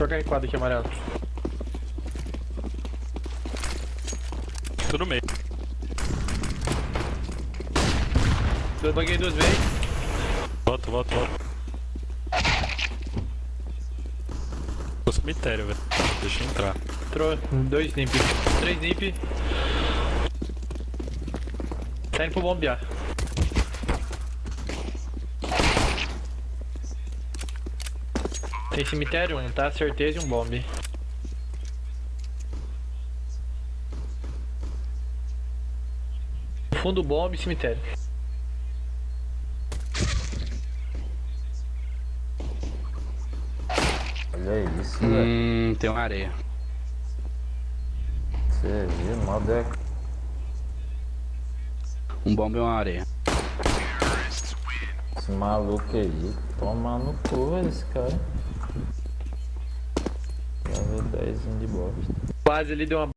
Troca R4 aqui, amarelo. Tô no meio. Buguei 2 vezes. Volta. Tô cemitério, velho. Deixa eu entrar. Entrou 2 snip. 3 snip. Tá indo pro bombear. Tem cemitério 1, tá? Certeza e um bombe. Fundo bombe e cemitério. Olha isso, velho. Tem uma areia. Você viu? Mal deu. Um bomba e uma areia. Esse maluco aí. Toma no cu, velho, esse cara. Level 10 de bosta. Quase ele deu uma